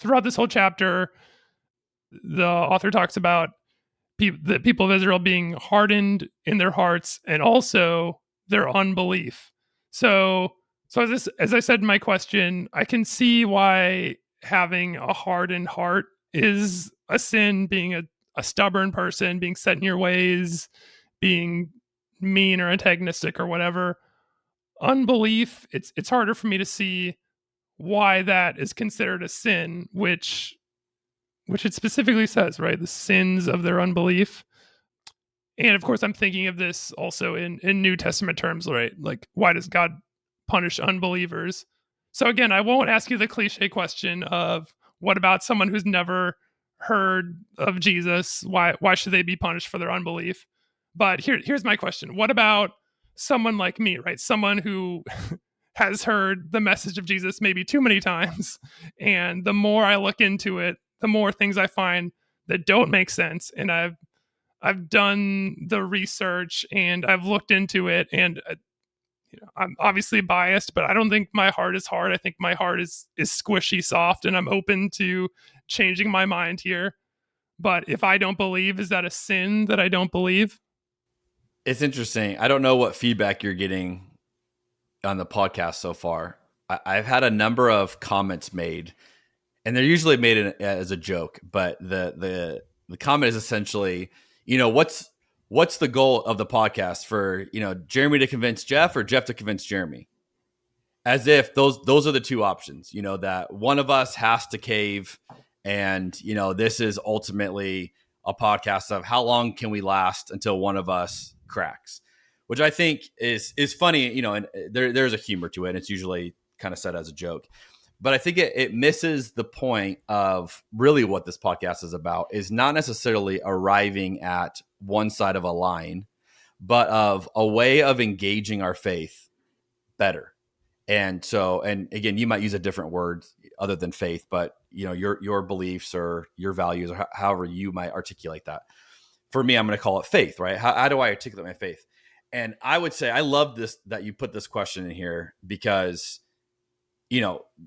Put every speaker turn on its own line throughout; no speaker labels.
throughout this whole chapter, the author talks about the people of Israel being hardened in their hearts and also their unbelief. So, as I said in my question, I can see why having a hardened heart is a sin, being a stubborn person, being set in your ways, being mean or antagonistic or whatever. Unbelief, it's harder for me to see why that is considered a sin, which it specifically says, right? The sins of their unbelief. And of course, I'm thinking of this also in New Testament terms, right? Like, why does God punish unbelievers? So again, I won't ask you the cliche question of what about someone who's never heard of Jesus? Why should they be punished for their unbelief? But here's my question. What about someone like me, right? Someone who has heard the message of Jesus maybe too many times. And the more I look into it, the more things I find that don't make sense. And I've done the research and I've looked into it, and I'm obviously biased, but I don't think my heart is hard. I think my heart is squishy soft, and I'm open to changing my mind here. But if I don't believe, is that a sin that I don't believe?
It's interesting. I don't know what feedback you're getting on the podcast so far. I've had a number of comments made, and they're usually made as a joke, but the comment is essentially, what's the goal of the podcast, for Jeremy to convince Jeff or Jeff to convince Jeremy, as if those are the two options, that one of us has to cave, and this is ultimately a podcast of how long can we last until one of us cracks, which I think is funny, and there's a humor to it, and it's usually kind of said as a joke. But I think it misses the point of really what this podcast is about, is not necessarily arriving at one side of a line, but of a way of engaging our faith better. And so, and again, you might use a different word other than faith, but your beliefs or your values, or however you might articulate that. For me, I'm going to call it faith, right? How do I articulate my faith? And I would say I love this, that you put this question in here, because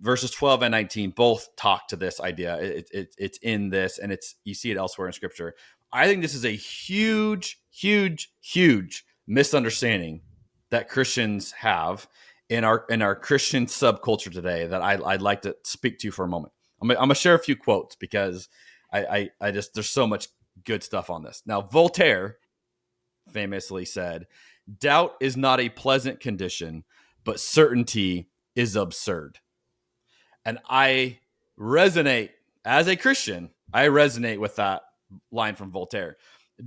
verses 12 and 19 both talk to this idea. It's in this, and you see it elsewhere in Scripture. I think this is a huge, huge, huge misunderstanding that Christians have in our Christian subculture today, that I'd like to speak to for a moment. I'm gonna share a few quotes, because I just, there's so much good stuff on this. Now, Voltaire famously said, "Doubt is not a pleasant condition, but certainty is absurd." And I resonate, as a Christian, I resonate with that line from Voltaire.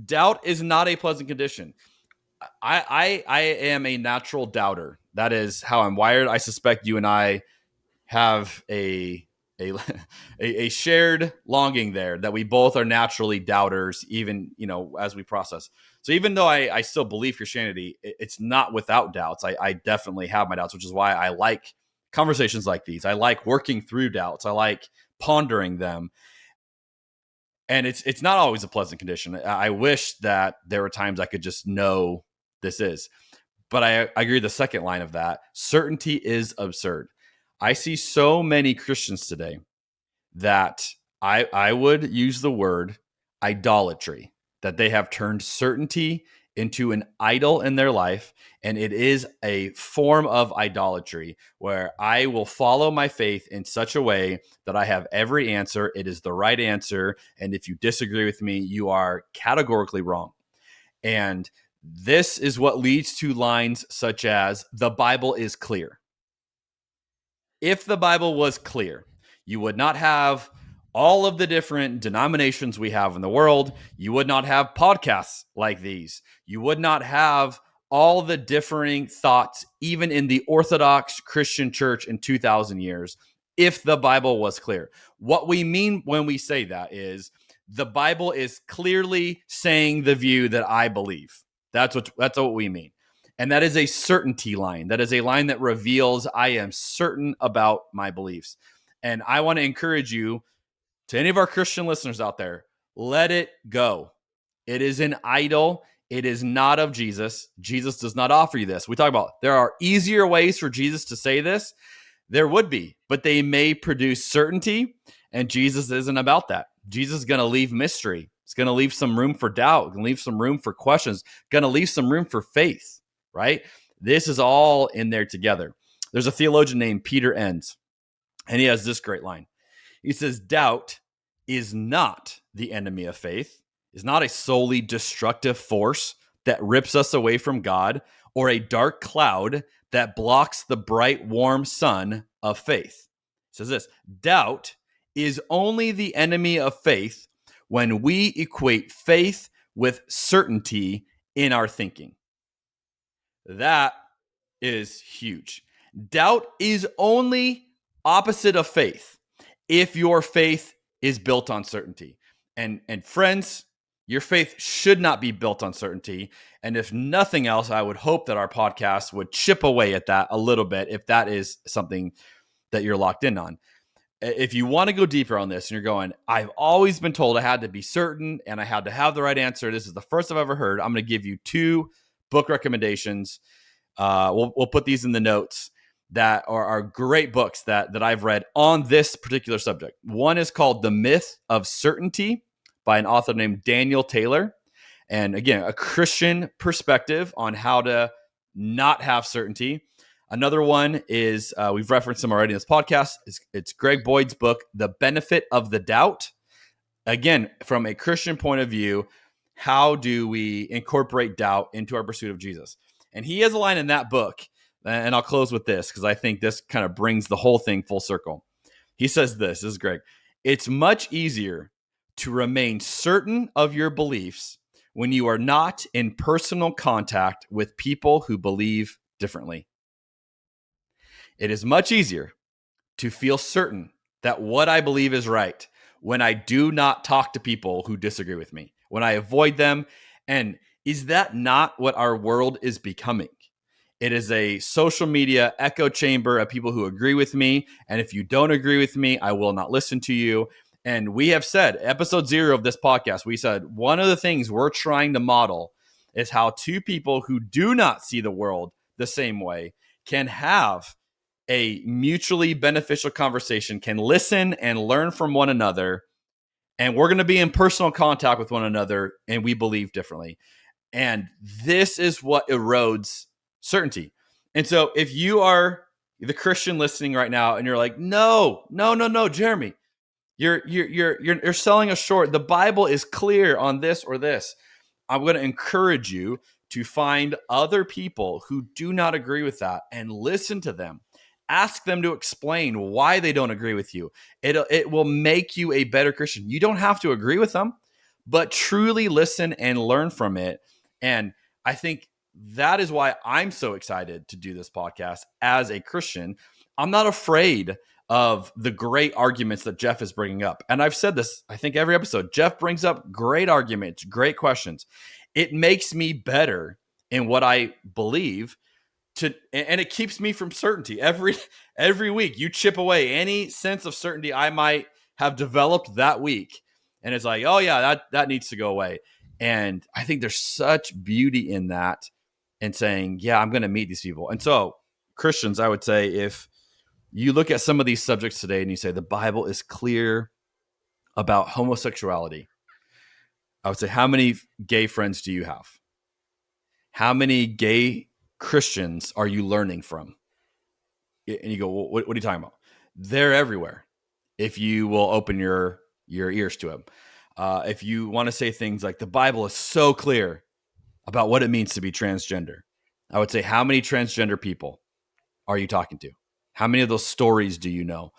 Doubt is not a pleasant condition. I am a natural doubter. That is how I'm wired. I suspect you and I have a shared longing there, that we both are naturally doubters, even as we process. So even though I still believe Christianity, it's not without doubts. I definitely have my doubts, which is why I like conversations like these. I like working through doubts. I like pondering them. And it's not always a pleasant condition. I wish that there were times I could just know this is. But I agree with the second line of that. Certainty is absurd. I see so many Christians today that I would use the word idolatry, that they have turned certainty into an idol in their life. And it is a form of idolatry, where I will follow my faith in such a way that I have every answer. It is the right answer. And if you disagree with me, you are categorically wrong. And this is what leads to lines such as, "The Bible is clear." If the Bible was clear, you would not have all of the different denominations we have in the world. You would not have podcasts like these. You would not have all the differing thoughts, even in the Orthodox Christian church in 2,000 years, if the Bible was clear. What we mean when we say that is, the Bible is clearly saying the view that I believe. That's what we mean. And that is a certainty line. That is a line that reveals I am certain about my beliefs. And I want to encourage you, to any of our Christian listeners out there, let it go. It is an idol. It is not of Jesus. Jesus does not offer you this. We talk about there are easier ways for Jesus to say this. There would be, but they may produce certainty. And Jesus isn't about that. Jesus is going to leave mystery. It's going to leave some room for doubt, going to leave some room for questions, going to leave some room for faith, right? This is all in there together. There's a theologian named Peter Enns, and he has this great line. He says, doubt is not the enemy of faith, is not a solely destructive force that rips us away from God or a dark cloud that blocks the bright, warm sun of faith. It says this, doubt is only the enemy of faith when we equate faith with certainty in our thinking. That is huge. Doubt is only opposite of faith if your faith is built on certainty. And friends, your faith should not be built on certainty. And if nothing else, I would hope that our podcast would chip away at that a little bit if that is something that you're locked in on. If you want to go deeper on this and you're going, I've always been told I had to be certain and I had to have the right answer. This is the first I've ever heard. I'm going to give you 2 book recommendations. We'll put these in the notes that are great books that I've read on this particular subject. One is called The Myth of Certainty by an author named Daniel Taylor. And again, a Christian perspective on how to not have certainty. Another one is, we've referenced them already in this podcast. It's Greg Boyd's book, The Benefit of the Doubt. Again, from a Christian point of view, how do we incorporate doubt into our pursuit of Jesus? And he has a line in that book, and I'll close with this because I think this kind of brings the whole thing full circle. He says this is Greg. It's much easier to remain certain of your beliefs when you are not in personal contact with people who believe differently. It is much easier to feel certain that what I believe is right when I do not talk to people who disagree with me, when I avoid them. And is that not what our world is becoming? It is a social media echo chamber of people who agree with me. And if you don't agree with me, I will not listen to you. And we have said, episode 0 of this podcast, we said one of the things we're trying to model is how 2 people who do not see the world the same way can have a mutually beneficial conversation, can listen and learn from one another. And we're going to be in personal contact with one another, and we believe differently. And this is what erodes certainty. And so if you are the Christian listening right now and you're like, no, Jeremy, you're selling us short. The Bible is clear on this or this. I'm going to encourage you to find other people who do not agree with that and listen to them. Ask them to explain why they don't agree with you. It will make you a better Christian. You don't have to agree with them, but truly listen and learn from it. And I think that is why I'm so excited to do this podcast as a Christian. I'm not afraid of the great arguments that Jeff is bringing up. And I've said this, I think every episode, Jeff brings up great arguments, great questions. It makes me better in what I believe. And it keeps me from certainty. Every week you chip away any sense of certainty I might have developed that week. And it's like, oh yeah, that needs to go away. And I think there's such beauty in that and saying, yeah, I'm going to meet these people. And so Christians, I would say, if you look at some of these subjects today and you say the Bible is clear about homosexuality, I would say, how many gay friends do you have? How many gay Christians are you learning from? And you go, well, what are you talking about? They're everywhere. If you will open your ears to them. If you want to say things like the Bible is so clear about what it means to be transgender, I would say, how many transgender people are you talking to? How many of those stories do you know?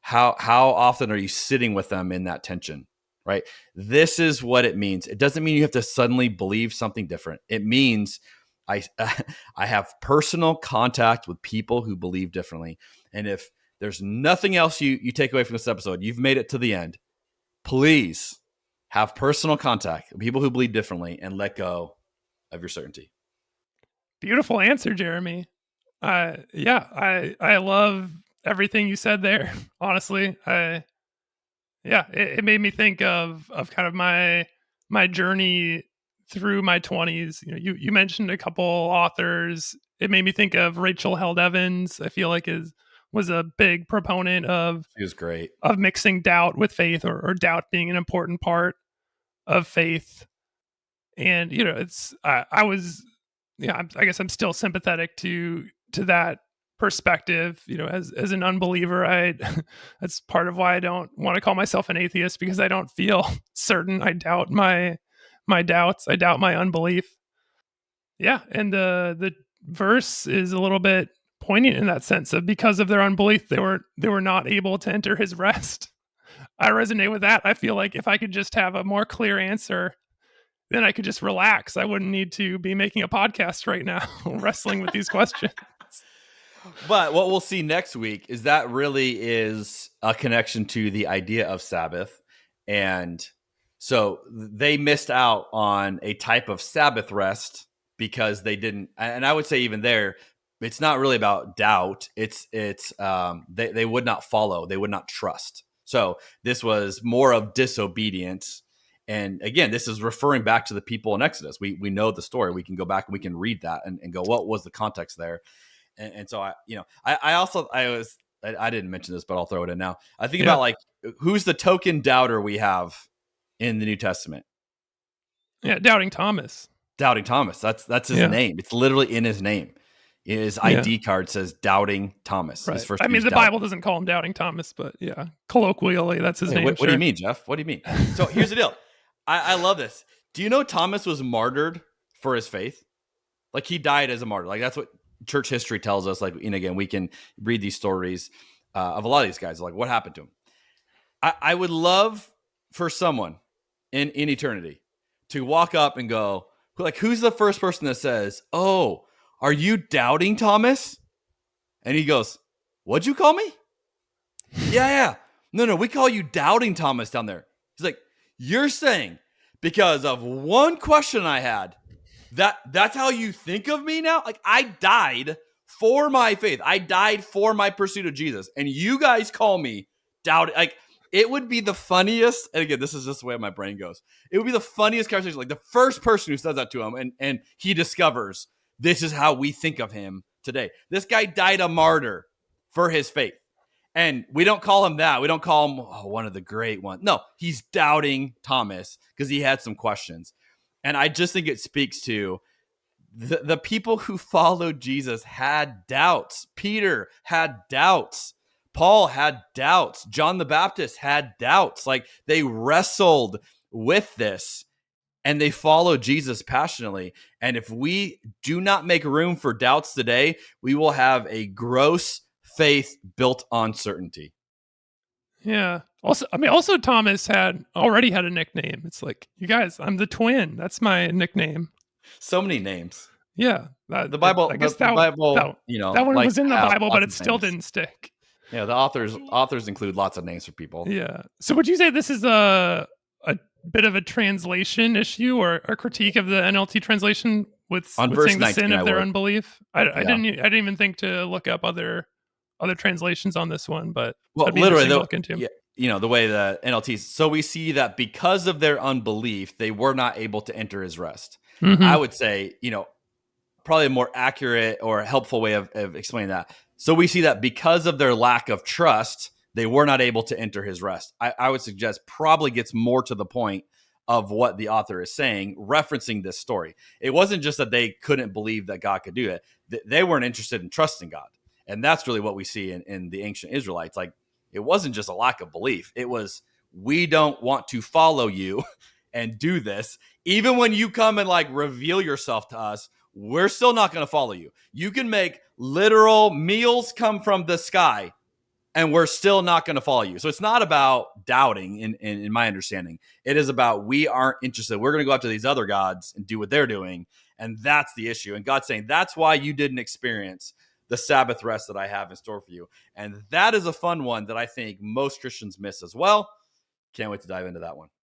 How often are you sitting with them in that tension? Right? This is what it means. It doesn't mean you have to suddenly believe something different. It means I have personal contact with people who believe differently. And if there's nothing else you take away from this episode, you've made it to the end, please have personal contact with people who believe differently and let go of your certainty.
Beautiful answer, Jeremy. I love everything you said there. Honestly, it made me think of kind of my journey through my 20s. You mentioned a couple authors. It made me think of Rachel Held Evans. I feel like is was a big proponent
She was great.
of mixing doubt with faith, or doubt being an important part of faith. And it's I was yeah, I guess I'm still sympathetic to that perspective. As an unbeliever, I that's part of why I don't want to call myself an atheist, because I don't feel certain. I doubt my doubts. I doubt my unbelief. Yeah, and the verse is a little bit poignant in that sense of, because of their unbelief, they were not able to enter his rest. I resonate with that. I feel like if I could just have a more clear answer, then I could just relax. I wouldn't need to be making a podcast right now wrestling with these questions.
But what we'll see next week is that really is a connection to the idea of Sabbath. And so they missed out on a type of Sabbath rest because they didn't. And I would say even there, it's not really about doubt. They would not follow. They would not trust. So this was more of disobedience. And again, this is referring back to the people in Exodus. We know the story. We can go back and we can read that and go, what was the context there? And so I didn't mention this, but I'll throw it in now. I think about, like, who's the token doubter we have in the New Testament?
Yeah, Doubting Thomas.
Doubting Thomas. That's his name. It's literally in his name. His ID card says Doubting Thomas.
Right.
His first
I mean, the
Doubting.
Bible doesn't call him Doubting Thomas, but colloquially, that's his name.
What do you mean, Jeff? What do you mean? So here's the deal. I love this. Do you know Thomas was martyred for his faith? Like, he died as a martyr. Like, that's what church history tells us. Like, and again, we can read these stories of a lot of these guys. Like, what happened to him? I would love for someone in eternity to walk up and go, like, who's the first person that says, "Oh, are you Doubting Thomas?" And he goes, "What'd you call me?" Yeah. No, we call you Doubting Thomas down there. He's like, you're saying because of one question I had, that's how you think of me now? Like, I died for my faith. I died for my pursuit of Jesus. And you guys call me Doubting. Like, it would be the funniest. And again, this is just the way my brain goes. It would be the funniest conversation. Like, the first person who says that to him and he discovers this is how we think of him today. This guy died a martyr for his faith. And we don't call him that. We don't call him one of the great ones. No, he's Doubting Thomas because he had some questions. And I just think it speaks to the people who followed Jesus had doubts. Peter had doubts. Paul had doubts. John the Baptist had doubts. Like, they wrestled with this and they followed Jesus passionately. And if we do not make room for doubts today, we will have a gross faith built on certainty.
Yeah. Also Thomas already had a nickname. It's like, you guys, I'm the twin. That's my nickname.
So many names.
Yeah.
The Bible,
I guess
that one
like, was in the Bible, but it still didn't stick.
Yeah, the authors include lots of names for people.
Yeah. So would you say this is a bit of a translation issue or a critique of the NLT translation with saying the sin of their unbelief? I didn't even think to look up other translations on this one, but
literally, the way the NLT. So we see that because of their unbelief, they were not able to enter his rest. Mm-hmm. I would say, probably a more accurate or helpful way of explaining that. So we see that because of their lack of trust, they were not able to enter his rest. I would suggest probably gets more to the point of what the author is saying, referencing this story. It wasn't just that they couldn't believe that God could do it. They weren't interested in trusting God. And that's really what we see in the ancient Israelites. Like, it wasn't just a lack of belief. It was, we don't want to follow you and do this. Even when you come and, like, reveal yourself to us, we're still not going to follow you. You can make literal meals come from the sky and we're still not going to follow you. So it's not about doubting in my understanding. It is about, we aren't interested. We're going to go after these other gods and do what they're doing. And that's the issue. And God's saying, that's why you didn't experience the Sabbath rest that I have in store for you. And that is a fun one that I think most Christians miss as well. Can't wait to dive into that one.